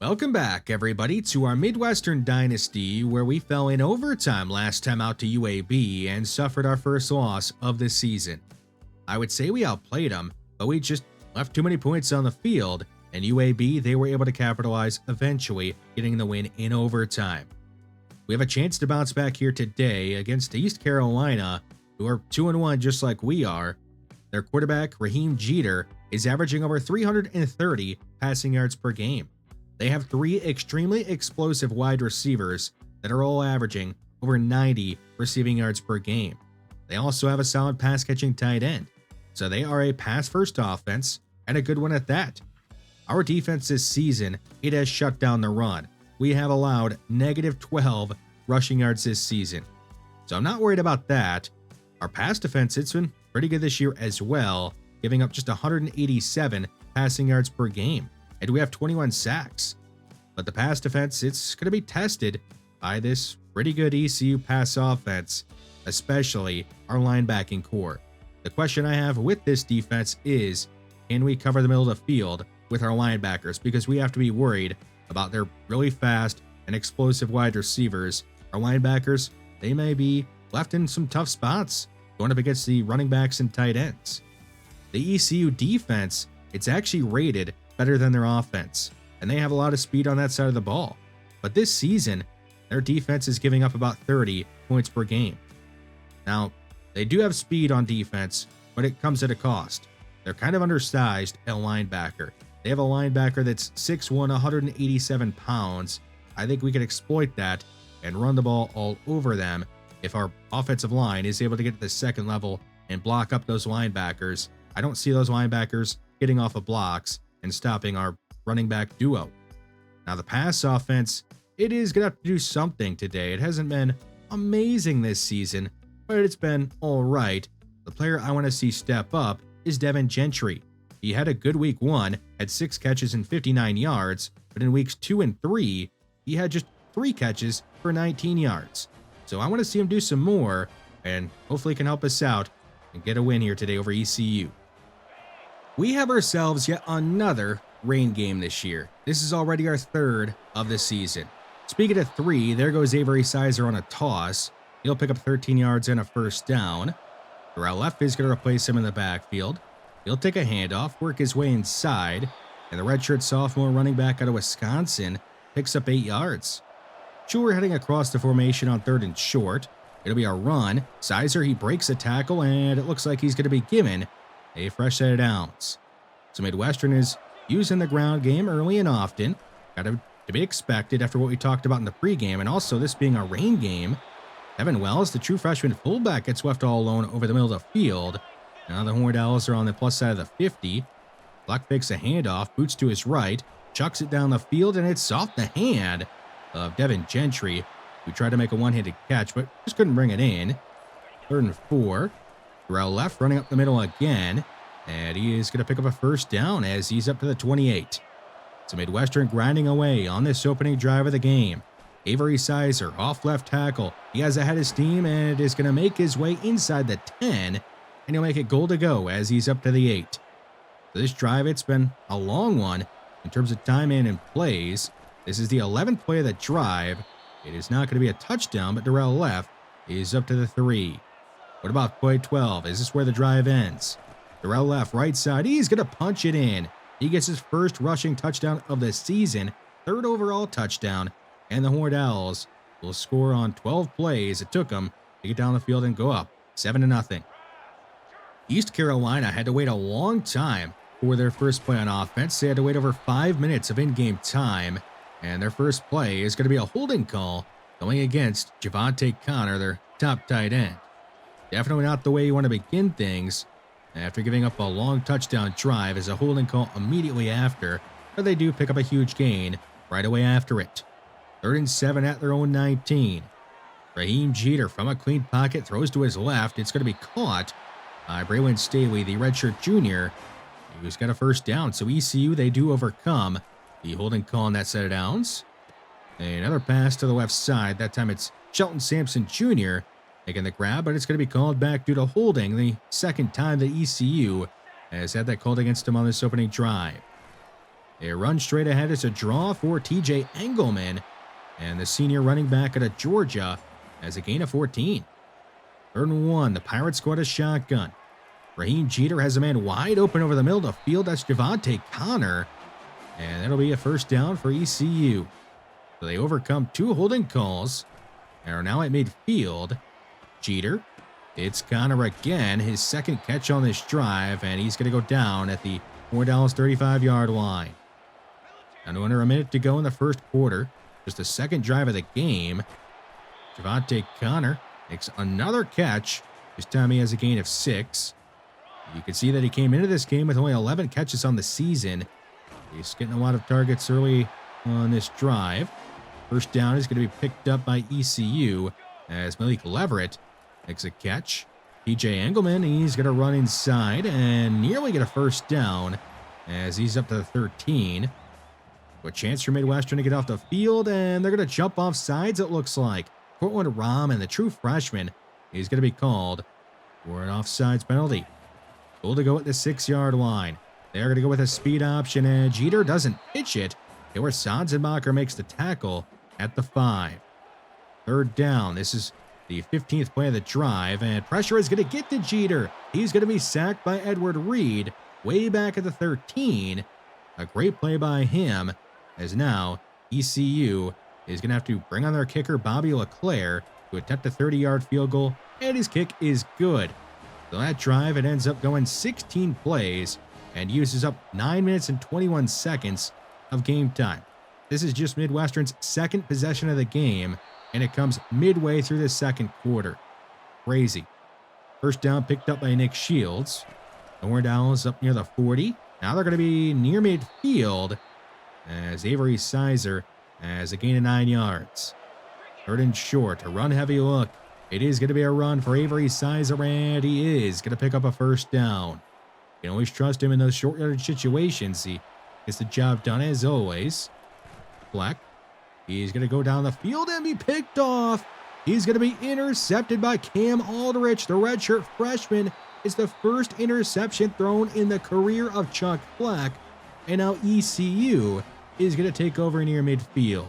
Welcome back, everybody, to our Midwestern Dynasty, where we fell in overtime last time out to UAB and suffered our first loss of the season. I would say we outplayed them, but we just left too many points on the field, and UAB, they were able to capitalize, eventually getting the win in overtime. We have a chance to bounce back here today against East Carolina, who are 2-1 just like we are. Their quarterback, Raheem Jeter, is averaging over 330 passing yards per game. They have three extremely explosive wide receivers that are all averaging over 90 receiving yards per game. They also have a solid pass-catching tight end, so they are a pass-first offense, and a good one at that. Our defense this season, it has shut down the run. We have allowed negative 12 rushing yards this season, so I'm not worried about that. Our pass defense, it's been pretty good this year as well, giving up just 187 passing yards per game. And we have 21 sacks. But the pass defense, it's going to be tested by this pretty good ECU pass offense, especially our linebacking core. The question I have with this defense is, can we cover the middle of the field with our linebackers? Because we have to be worried about their really fast and explosive wide receivers. Our linebackers, they may be left in some tough spots going up against the running backs and tight ends. The ECU defense, it's actually rated better than their offense, and they have a lot of speed on that side of the ball. But this season, their defense is giving up about 30 points per game. Now, they do have speed on defense, but it comes at a cost. They're kind of undersized at linebacker. They have a linebacker that's 6'1", 187 pounds. I think we could exploit that and run the ball all over them if our offensive line is able to get to the second level and block up those linebackers. I don't see those linebackers getting off of blocks and stopping our running back duo. Now, the pass offense, it is going to have to do something today. It hasn't been amazing this season, but it's been all right. The player I want to see step up is Devin Gentry. He had a good week 1, had 6 catches and 59 yards, but in weeks 2 and 3, he had just 3 catches for 19 yards. So I want to see him do some more, and hopefully can help us out and get a win here today over ECU. We have ourselves yet another rain game this year. This is already our 3rd of the season. Speaking of 3, there goes Avery Sizer on a toss. He'll pick up 13 yards and a first down. Darrell Left is going to replace him in the backfield. He'll take a handoff, work his way inside, and the redshirt sophomore running back out of Wisconsin picks up 8 yards. Schuler heading across the formation on 3rd and short. It'll be a run. Sizer, he breaks a tackle, and it looks like he's going to be given a fresh set of downs. So Midwestern is using the ground game early and often. Got to be expected after what we talked about in the pregame, and also this being a rain game. Evan Wells, the true freshman fullback, gets left all alone over the middle of the field. Now the Horned Owls are on the plus side of the 50. Luck fakes a handoff, boots to his right, chucks it down the field, and it's off the hand of Devin Gentry, who tried to make a one-handed catch, but just couldn't bring it in. 3rd and 4. Darrell Left running up the middle again, and he is going to pick up a first down as he's up to the 28. So Midwestern grinding away on this opening drive of the game. Avery Sizer off left tackle. He has ahead of steam and is going to make his way inside the 10, and he'll make it goal to go as he's up to the 8. So this drive, it's been a long one in terms of time in and plays. This is the 11th play of the drive. It is not going to be a touchdown, but Darrell Left is up to the 3. What about play 12? Is this where the drive ends? Darrell Left, right side. He's going to punch it in. He gets his first rushing touchdown of the season, 3rd overall touchdown, and the Horned Owls will score on 12 plays. It took them to get down the field and go up 7-0. East Carolina had to wait a long time for their first play on offense. They had to wait over 5 minutes of in-game time, and their first play is going to be a holding call going against Javante Connor, their top tight end. Definitely not the way you want to begin things after giving up a long touchdown drive as a holding call immediately after, but they do pick up a huge gain right away after it. 3rd and 7 at their own 19. Raheem Jeter from a clean pocket throws to his left. It's going to be caught by Braylon Staley, the redshirt junior, who's got a first down. So ECU, they do overcome the holding call on that set of downs. Another pass to the left side. That time it's Shelton Sampson Jr. making the grab, but it's going to be called back due to holding, the second time that ECU has had that called against him on this opening drive. They run straight ahead. It's a draw for TJ Engelman, and the senior running back out of Georgia has a gain of 14. 3rd and 1. The Pirates scored a shotgun. Raheem Jeter has a man wide open over the middle of the field. That's Javante Connor, and that'll be a first down for ECU. So they overcome 2 holding calls and are now at midfield. Jeter, it's Connor again, his 2nd catch on this drive, and he's going to go down at the Dallas 35-yard line. Under a minute to go in the first quarter. Just the 2nd drive of the game. Javante Connor makes another catch. This time he has a gain of 6. You can see that he came into this game with only 11 catches on the season. He's getting a lot of targets early on this drive. First down is going to be picked up by ECU as Malik Leverett makes a catch. TJ Engelman, he's going to run inside and nearly get a first down as he's up to the 13. A chance for Midwestern to get off the field, and they're going to jump off sides, it looks like. Cortland Rahm, and the true freshman, is going to be called for an offsides penalty. Goal to go at the 6-yard line. They're going to go with a speed option, and Jeter doesn't pitch it. Where Sanzenbacher makes the tackle at the 5. 3rd down. This is the 15th play of the drive, and pressure is going to get to Jeter. He's going to be sacked by Edward Reed way back at the 13. A great play by him, as now ECU is going to have to bring on their kicker, Bobby LeClaire, to attempt a 30-yard field goal, and his kick is good. So that drive, it ends up going 16 plays and uses up 9 minutes and 21 seconds of game time. This is just Midwestern's 2nd possession of the game, and it comes midway through the 2nd quarter. Crazy. First down picked up by Nick Shields. The Horned Owls up near the 40. Now they're going to be near midfield as Avery Sizer has a gain of 9 yards. 3rd and short, a run-heavy look. It is going to be a run for Avery Sizer, and he is going to pick up a first down. You can always trust him in those short yardage situations. He gets the job done as always. Fleck, he's going to go down the field and be picked off. He's going to be intercepted by Cam Aldrich, the redshirt freshman. It's the first interception thrown in the career of Chuck Fleck, and now ECU is going to take over near midfield.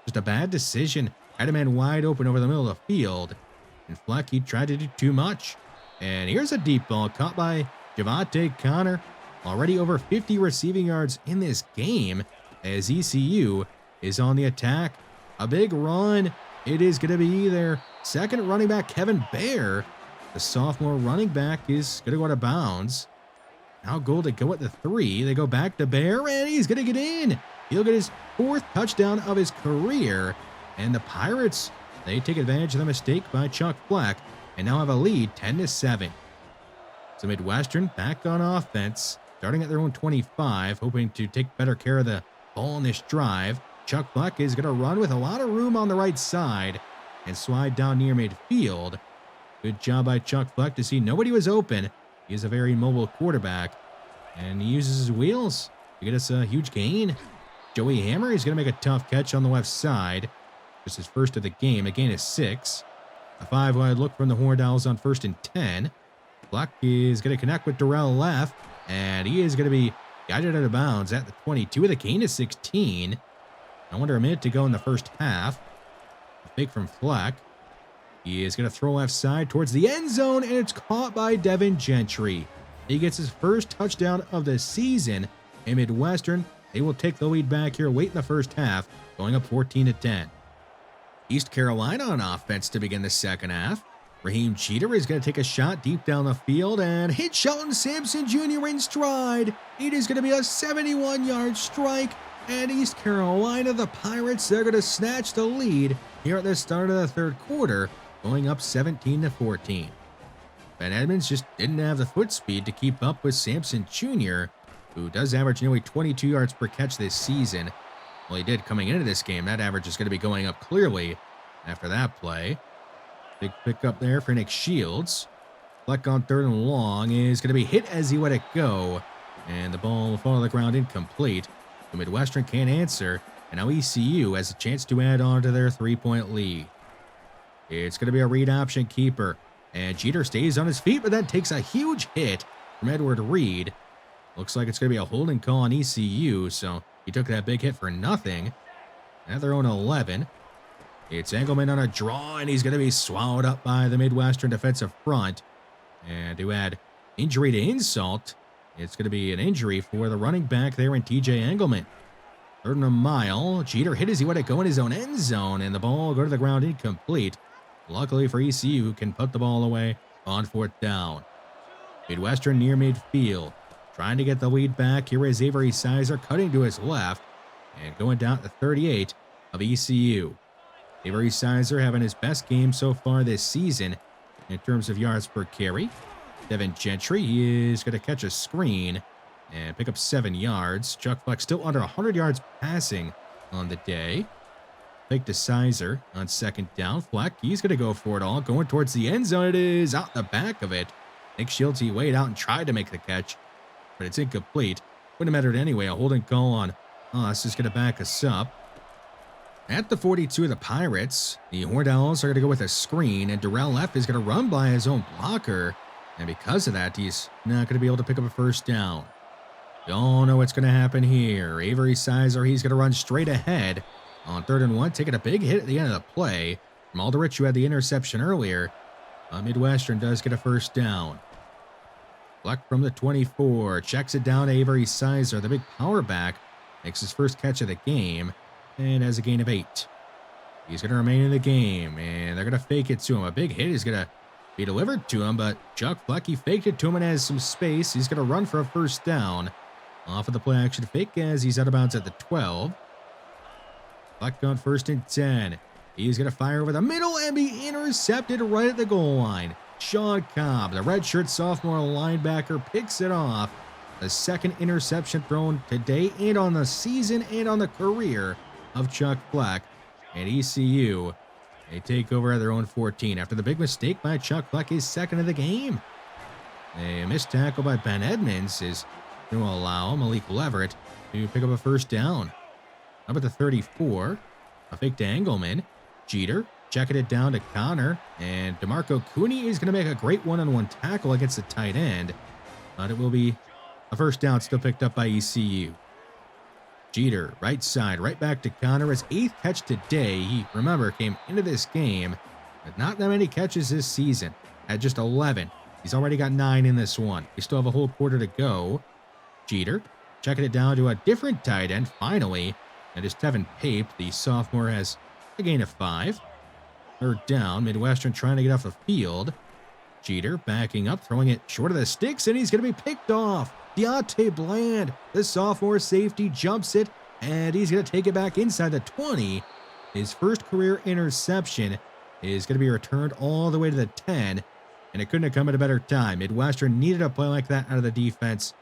Just a bad decision. Had a man wide open over the middle of the field, and Fleck, he tried to do too much. And here's a deep ball caught by Javante Connor. Already over 50 receiving yards in this game as ECU is on the attack. A big run. It is going to be their 2nd running back, Kevin Bear. The sophomore running back is going to go out of bounds. Now goal to go at the 3. They go back to Bear, and he's going to get in. He'll get his 4th touchdown of his career. And the Pirates, they take advantage of the mistake by Chuck Fleck and now have a lead 10-7. So Midwestern back on offense, starting at their own 25, hoping to take better care of the ball on this drive. Chuck Fleck is going to run with a lot of room on the right side and slide down near midfield. Good job by Chuck Fleck to see nobody was open. He is a very mobile quarterback, and he uses his wheels to get us a huge gain. Joey Hammer is going to make a tough catch on the left side. Just his first of the game, a gain of 6. A 5-wide look from the Horned Owls on 1st and 10. Fleck is going to connect with Darrell left, and he is going to be guided out of bounds at the 22 with a gain of 16. Under a minute to go in the first half. A fake from Fleck. He is going to throw left side towards the end zone, and it's caught by Devin Gentry. He gets his first touchdown of the season. In Midwestern, they will take the lead back here late in the first half, going up 14-10. East Carolina on offense to begin the second half. Raheem Jeter is going to take a shot deep down the field and hit Shelton Sampson Jr. in stride. It is going to be a 71-yard strike, and East Carolina, the Pirates, they're going to snatch the lead here at the start of the 3rd quarter, going up 17-14. Ben Edmonds just didn't have the foot speed to keep up with Sampson Jr., who does average nearly 22 yards per catch this season. Well, he did coming into this game. That average is going to be going up clearly after that play. Big pickup there for Nick Shields. Fleck on 3rd and long is going to be hit as he let it go, and the ball will fall to the ground incomplete. The Midwestern can't answer, and now ECU has a chance to add on to their 3-point lead. It's going to be a read option keeper, and Jeter stays on his feet, but then takes a huge hit from Edward Reed. Looks like it's going to be a holding call on ECU, so he took that big hit for nothing. At their own 11. It's Engelman on a draw, and he's going to be swallowed up by the Midwestern defensive front. And to add injury to insult, it's going to be an injury for the running back there in TJ Engelman. 3rd and a mile. Jeter hit as he wanted to go in his own end zone, and the ball go to the ground incomplete. Luckily for ECU, who can put the ball away on 4th down. Midwestern near midfield. Trying to get the lead back. Here is Avery Sizer cutting to his left and going down to 38 of ECU. Avery Sizer having his best game so far this season in terms of yards per carry. Devin Gentry, he is going to catch a screen and pick up 7 yards. Chuck Fleck still under 100 yards passing on the day. Fake to Sizer on 2nd down. Fleck, he's going to go for it all. Going towards the end zone. It is out the back of it. Nick Shields, he weighed out and tried to make the catch, but it's incomplete. Wouldn't have mattered anyway. A holding call on us is going to back us up. At the 42 of the Pirates, the Horned Owls are going to go with a screen, and Darrell F is going to run by his own blocker. And because of that, he's not going to be able to pick up a 1st down. You all know what's going to happen here. Avery Sizer, he's going to run straight ahead on 3rd and 1, taking a big hit at the end of the play. From Aldrich, who had the interception earlier, Midwestern does get a 1st down. Fleck from the 24, checks it down to Avery Sizer, the big power back, makes his first catch of the game, and has a gain of 8. He's going to remain in the game, and they're going to fake it to him. A big hit is going to be delivered to him, but Chuck Fleck, he faked it to him and has some space. He's going to run for a 1st down off of the play action fake as he's out of bounds at the 12. Fleck on 1st and 10. He's going to fire over the middle and be intercepted right at the goal line. Sean Cobb, the redshirt sophomore linebacker, picks it off. The 2nd interception thrown today and on the season and on the career of Chuck Fleck. And ECU, they take over at their own 14 after the big mistake by Chuck Fleck, his 2nd of the game. A missed tackle by Ben Edmonds is going to allow Malik Leverett to pick up a 1st down. How about the 34? A fake to Engelman. Jeter checking it down to Connor, and DeMarco Cooney is going to make a great one-on-one tackle against the tight end, but it will be a 1st down still picked up by ECU. Jeter, right side, right back to Connor, his 8th catch today. He, remember, came into this game with not that many catches this season, at just 11. He's already got 9 in this one. We still have a whole quarter to go. Jeter checking it down to a different tight end, finally, and it's Tevin Pape. The sophomore has a gain of 5. 3rd down, Midwestern trying to get off the field. Jeter backing up, throwing it short of the sticks, and he's going to be picked off. Deontay Bland, the sophomore safety, jumps it, and he's going to take it back inside the 20. His first career interception is going to be returned all the way to the 10, and it couldn't have come at a better time. Midwestern needed a play like that out of the defense,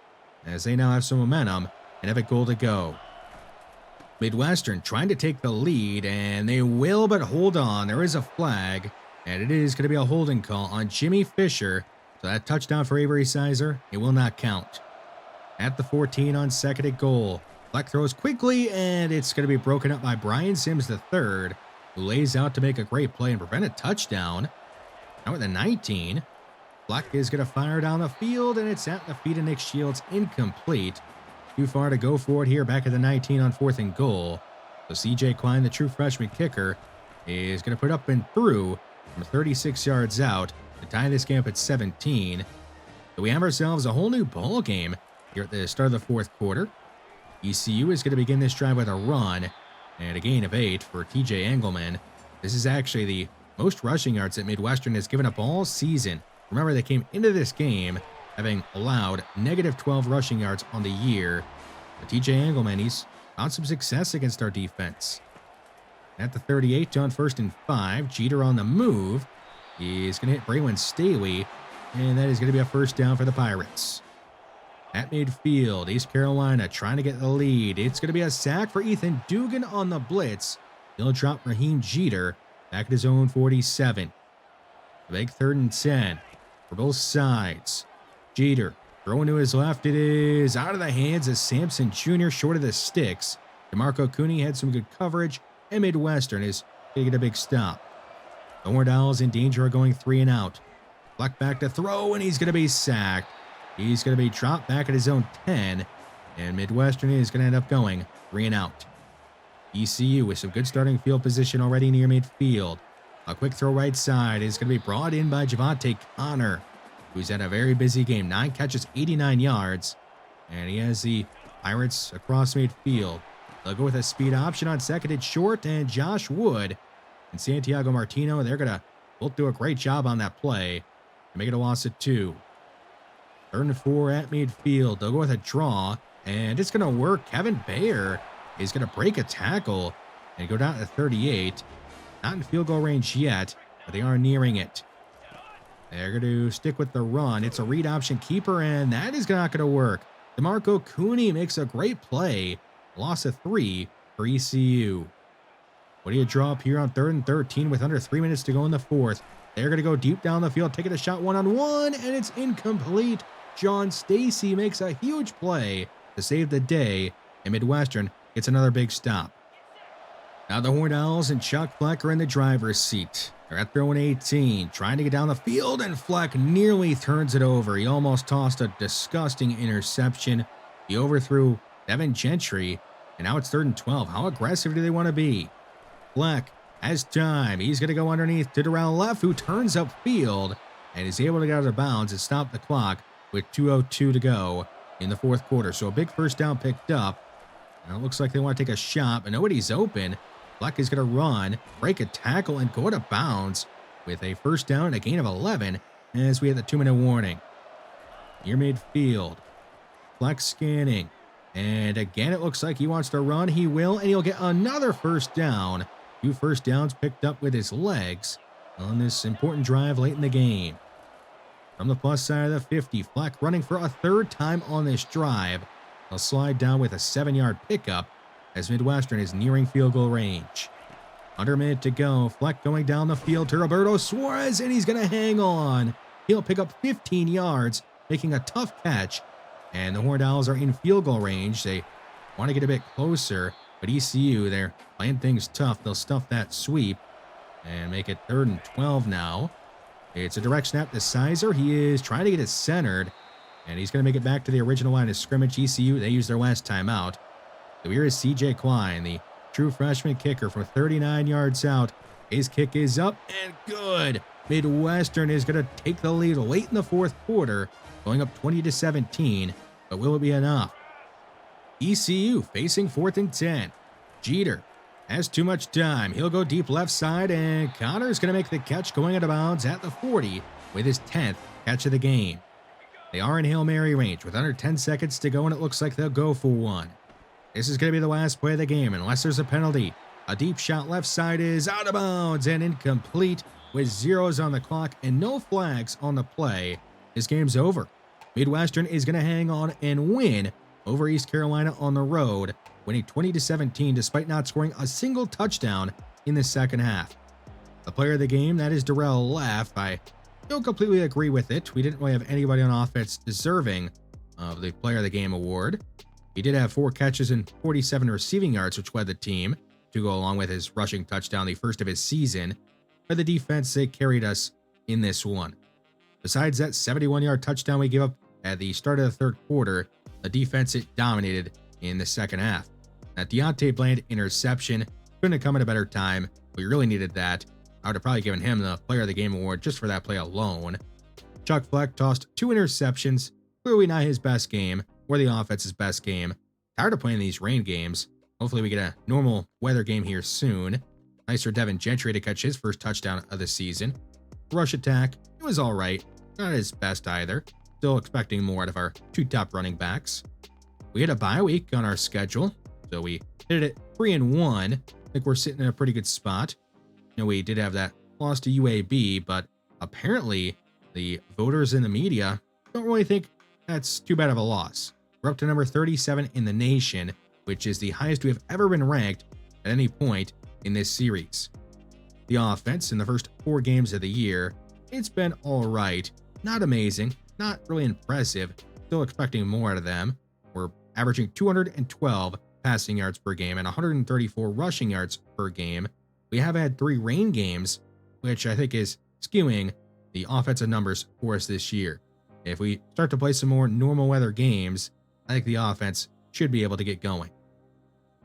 as they now have some momentum and have a goal to go. Midwestern trying to take the lead, and they will, but hold on. There is a flag, and it is going to be a holding call on Jimmy Fisher. So that touchdown for Avery Sizer, it will not count. At the 14 on 2nd and goal. Fleck throws quickly, and it's going to be broken up by Brian Sims III, who lays out to make a great play and prevent a touchdown. Now at the 19, Fleck is going to fire down the field, and it's at the feet of Nick Shields, incomplete. Too far to go for it here back at the 19 on 4th and goal. So CJ Klein, the true freshman kicker, is going to put up and through from 36 yards out to tie this game up at 17. So we have ourselves a whole new ball game here at the start of the 4th quarter. ECU is going to begin this drive with a run and a gain of 8 for TJ Engelman. This is actually the most rushing yards that Midwestern has given up all season. Remember, they came into this game having allowed negative 12 rushing yards on the year. But TJ Engelman, he's found some success against our defense. At the 38 on 1st and 5, Jeter on the move. He's going to hit Braylon Staley, and that is going to be a 1st down for the Pirates. At midfield, East Carolina trying to get the lead. It's going to be a sack for Ethan Dugan on the blitz. He'll drop Raheem Jeter back at his own 47. A big 3rd and 10 for both sides. Jeter throwing to his left. It is out of the hands of Sampson Jr. short of the sticks. DeMarco Cooney had some good coverage, and Midwestern is going to get a big stop. The Horned Owls in danger of going 3 and out. Fleck back to throw, and he's going to be sacked. He's going to be dropped back at his own 10, and Midwestern is going to end up going 3 and out. ECU with some good starting field position already near midfield. A quick throw right side is going to be brought in by Javante Connor, who's had a very busy game. 9 catches, 89 yards, and he has the Pirates across midfield. They'll go with a speed option on second. It's short, and Josh Wood and Santiago Martino, they're going to both do a great job on that play to make it a loss of 2. 3rd and 4 at midfield. They'll go with a draw, and it's going to work. Kevin Bayer is going to break a tackle and go down to 38. Not in field goal range yet, but they are nearing it. They're going to stick with the run. It's a read option keeper, and that is not going to work. DeMarco Cooney makes a great play. Loss of 3 for ECU. What do you draw up here on 3rd and 13 with under 3 minutes to go in the 4th? They're going to go deep down the field, taking a shot one-on-one, and it's incomplete. John Stacy makes a huge play to save the day, and Midwestern gets another big stop. Now the Horned Owls and Chuck Fleck are in the driver's seat. They're at throwing 18, trying to get down the field, and Fleck nearly turns it over. He almost tossed a disgusting interception. He overthrew Devin Gentry, and now it's 3rd and 12. How aggressive do they want to be? Fleck has time. He's going to go underneath to Darrell Leff, who turns upfield and is able to get out of bounds and stop the clock with 2:02 to go in the 4th quarter. So a big first down picked up. And it looks like they want to take a shot, but nobody's open. Fleck is going to run, break a tackle, and go out of bounds with a first down and a gain of 11 as we have the 2-minute warning. Near midfield. Fleck scanning. And again, it looks like he wants to run. He will, and he'll get another first down. 2 first downs picked up with his legs on this important drive late in the game. From the plus side of the 50, Fleck running for a 3rd time on this drive. They'll slide down with a 7-yard pickup as Midwestern is nearing field goal range. Under a minute to go, Fleck going down the field to Roberto Suarez, and he's going to hang on. He'll pick up 15 yards, making a tough catch, and the Horned Owls are in field goal range. They want to get a bit closer, but ECU, they're playing things tough. They'll stuff that sweep and make it 3rd and 12 now. It's a direct snap to Sizer. He is trying to get it centered, and he's going to make it back to the original line of scrimmage. ECU, they used their last timeout. So here is CJ Klein, the true freshman kicker from 39 yards out. His kick is up and good. Midwestern is going to take the lead late in the 4th quarter, going up 20-17, but will it be enough? ECU facing 4th and 10. Jeter has too much time. He'll go deep left side, and Connor's going to make the catch going out of bounds at the 40 with his 10th catch of the game. They are in Hail Mary range with under 10 seconds to go, and it looks like they'll go for one. This is going to be the last play of the game unless there's a penalty. A deep shot left side is out of bounds and incomplete with 0s on the clock and no flags on the play. This game's over. Midwestern is going to hang on and win over East Carolina on the road, winning 20-17 despite not scoring a single touchdown in the second half. The player of the game, that is Darrell Leff. I don't completely agree with it. We didn't really have anybody on offense deserving of the player of the game award. He did have 4 catches and 47 receiving yards, which led the team to go along with his rushing touchdown, the first of his season. But the defense, they carried us in this one. Besides that 71-yard touchdown we gave up at the start of the 3rd quarter, the defense, it dominated in the second half. That Deontay Bland interception couldn't have come at a better time. We really needed that. I would have probably given him the player of the game award just for that play alone. Chuck Fleck tossed 2 interceptions, clearly not his best game or the offense's best game. Tired of playing these rain games. Hopefully we get a normal weather game here soon. Nice for Devin Gentry to catch his first touchdown of the season. Rush attack, it was all right. Not his best either. Still expecting more out of our 2 top running backs. We had a bye week on our schedule, so we did it 3-1. I think we're sitting in a pretty good spot. You know, we did have that loss to UAB, but apparently the voters in the media don't really think that's too bad of a loss. We're up to number 37 in the nation, which is the highest we have ever been ranked at any point in this series. The offense in the first 4 games of the year, it's been all right. Not amazing, not really impressive. Still expecting more out of them. We're averaging 212 passing yards per game and 134 rushing yards per game. We have had 3 rain games, which I think is skewing the offensive numbers for us this year. If we start to play some more normal weather games, I think the offense should be able to get going.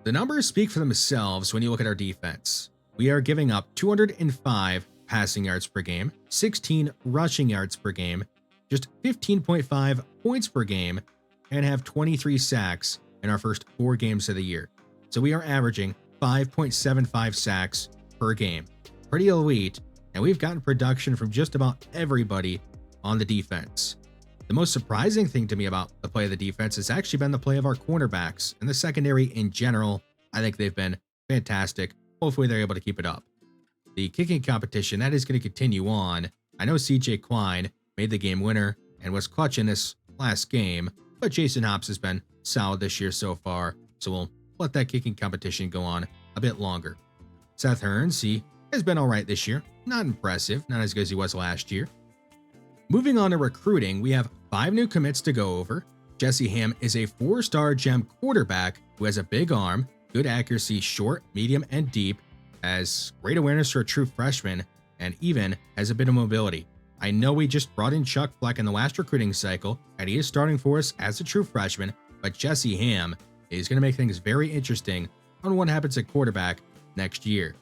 The numbers speak for themselves when you look at our defense. We are giving up 205 passing yards per game, 16 rushing yards per game, just 15.5 points per game, and have 23 sacks in our first 4 games of the year. So we are averaging 5.75 sacks per game. Pretty elite, and we've gotten production from just about everybody on the defense. The most surprising thing to me about the play of the defense has actually been the play of our cornerbacks and the secondary in general. I think they've been fantastic. Hopefully they're able to keep it up. The kicking competition, that is going to continue on. I know CJ Klein made the game winner and was clutch in this last game, but Jason Hobbs has been solid this year so far, so we'll let that kicking competition go on a bit longer. Seth Hearns, he has been alright this year. Not impressive, not as good as he was last year. Moving on to recruiting, we have 5 new commits to go over. Jesse Ham is a 4-star gem quarterback who has a big arm, good accuracy short, medium, and deep, has great awareness for a true freshman, and even has a bit of mobility. I know we just brought in Chuck Fleck in the last recruiting cycle, and he is starting for us as a true freshman, but Jesse Ham is going to make things very interesting on what happens at quarterback next year.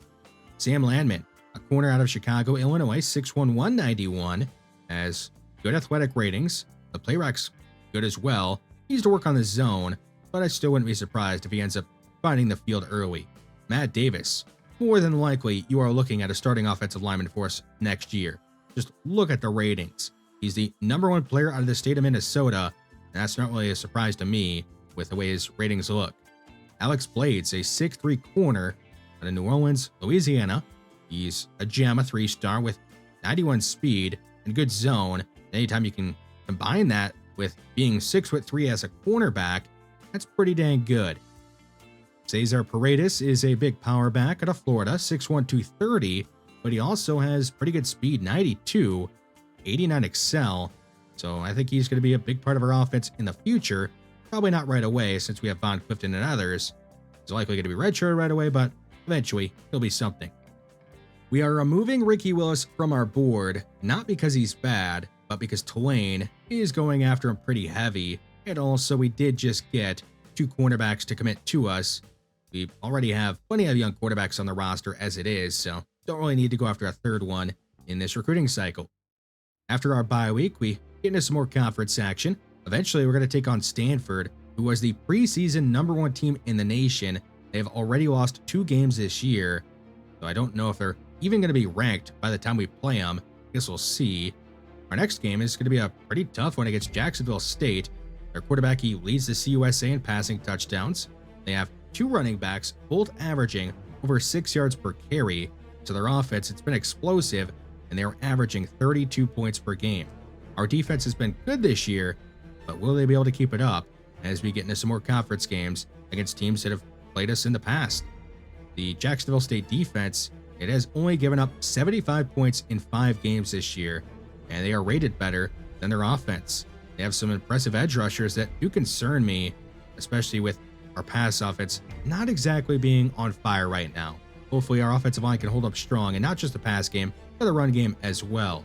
Sam Landman, a corner out of Chicago, Illinois, 6'1", 191, has good athletic ratings. The play rack's good as well. He needs to work on the zone, but I still wouldn't be surprised if he ends up finding the field early. Matt Davis, more than likely you are looking at a starting offensive lineman for us next year. Just look at the ratings. He's the #1 player out of the state of Minnesota, and that's not really a surprise to me with the way his ratings look. Alex Blades, a 6'3" corner out of New Orleans, Louisiana. He's a gem, a 3-star with 91 speed and good zone. Anytime you can combine that with being 6'3" as a cornerback, that's pretty dang good. Cesar Paredes is a big power back out of Florida, 6'1", 230, but he also has pretty good speed, 92, 89 excel. So I think he's going to be a big part of our offense in the future. Probably not right away since we have Von Clifton and others. He's likely going to be redshirted right away, but eventually he'll be something. We are removing Ricky Willis from our board, not because he's bad, but because Tulane is going after him pretty heavy, and also we did just get 2 cornerbacks to commit to us. We already have plenty of young quarterbacks on the roster as it is, so don't really need to go after a 3rd one in this recruiting cycle. After our bye week, we get into some more conference action. Eventually, we're going to take on Stanford, who was the preseason #1 team in the nation. They've already lost 2 games this year, so I don't know if they're even going to be ranked by the time we play them. I guess we'll see. Our next game is going to be a pretty tough one against Jacksonville State. Their quarterback, he leads the CUSA in passing touchdowns. They have 2 running backs, both averaging over 6 yards per carry. So their offense, it's been explosive, and they are averaging 32 points per game. Our defense has been good this year, but will they be able to keep it up as we get into some more conference games against teams that have played us in the past? The Jacksonville State defense, it has only given up 75 points in 5 games this year, and they are rated better than their offense. They have some impressive edge rushers that do concern me, especially with our pass offense not exactly being on fire right now. Hopefully our offensive line can hold up strong, and not just the pass game, but the run game as well.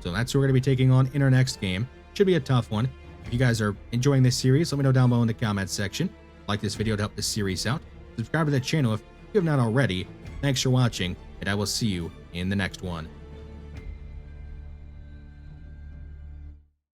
So that's who we're going to be taking on in our next game. Should be a tough one. If you guys are enjoying this series, let me know down below in the comments section. Like this video to help this series out. Subscribe to the channel if you have not already. Thanks for watching, and I will see you in the next one.